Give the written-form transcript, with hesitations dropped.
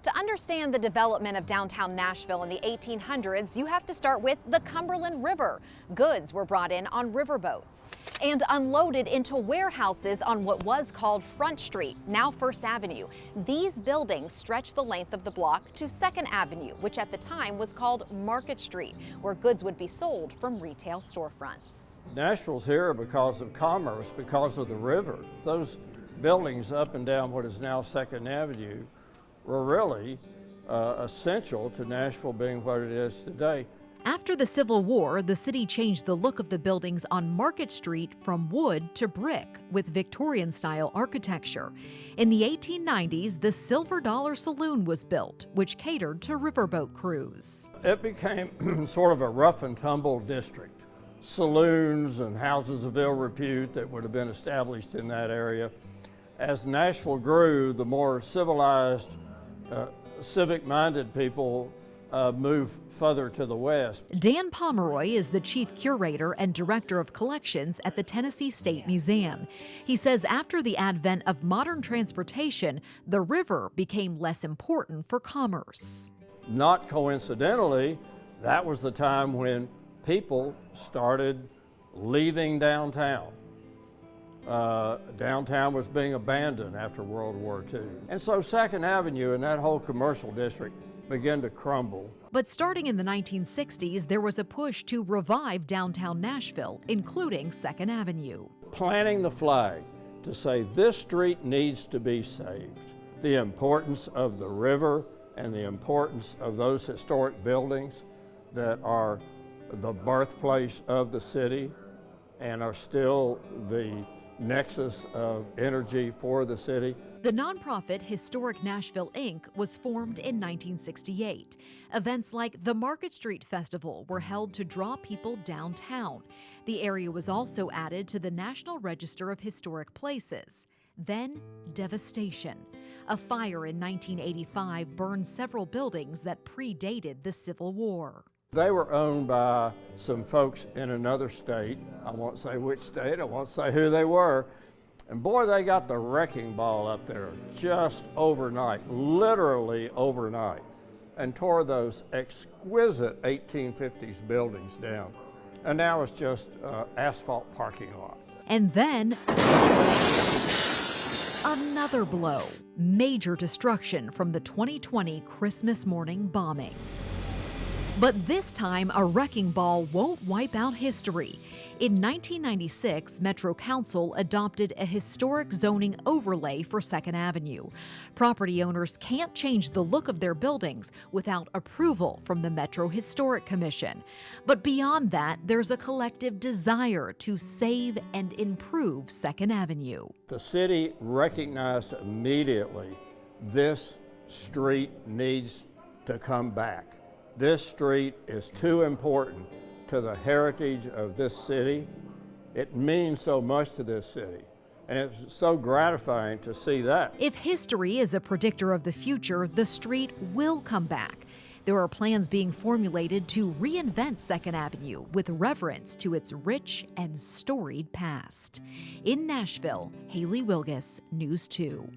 To understand the development of downtown Nashville in the 1800s, you have to start with the Cumberland River. Goods were brought in on riverboats and unloaded into warehouses on what was called Front Street, now First Avenue. These buildings stretched the length of the block to Second Avenue, which at the time was called Market Street, where goods would be sold from retail storefronts. Nashville's here because of commerce, because of the river. Those buildings up and down what is now Second Avenue were really essential to Nashville being what it is today. After the Civil War, the city changed the look of the buildings on Market Street from wood to brick with Victorian-style architecture. In the 1890s, the Silver Dollar Saloon was built, which catered to riverboat crews. It became sort of a rough and tumble district. Saloons and houses of ill repute that would have been established in that area. As Nashville grew, the more civilized, civic-minded people moved further to the west. Dan Pomeroy is the chief curator and director of collections at the Tennessee State Museum. He says after the advent of modern transportation, the river became less important for commerce. Not coincidentally, that was the time when people started leaving downtown. Downtown was being abandoned after World War II. And so Second Avenue and that whole commercial district began to crumble. But starting in the 1960s, there was a push to revive downtown Nashville, including Second Avenue. Planting the flag to say this street needs to be saved. The importance of the river and the importance of those historic buildings that are the birthplace of the city and are still the nexus of energy for the city. The nonprofit Historic Nashville, Inc. was formed in 1968. Events like the Market Street Festival were held to draw people downtown. The area was also added to the National Register of Historic Places. Then, devastation. A fire in 1985 burned several buildings that predated the Civil War. They were owned by some folks in another state. I won't say which state, I won't say who they were. And boy, they got the wrecking ball up there just overnight, literally overnight, and tore those exquisite 1850s buildings down. And now it's just asphalt parking lot. And then another blow, major destruction from the 2020 Christmas morning bombing. But this time, a wrecking ball won't wipe out history. In 1996, Metro Council adopted a historic zoning overlay for Second Avenue. Property owners can't change the look of their buildings without approval from the Metro Historic Commission. But beyond that, there's a collective desire to save and improve Second Avenue. The city recognized immediately this street needs to come back. This street is too important to the heritage of this city. It means so much to this city, and it's so gratifying to see that. If history is a predictor of the future, the street will come back. There are plans being formulated to reinvent Second Avenue with reverence to its rich and storied past. In Nashville, Haley Wilgus, News 2.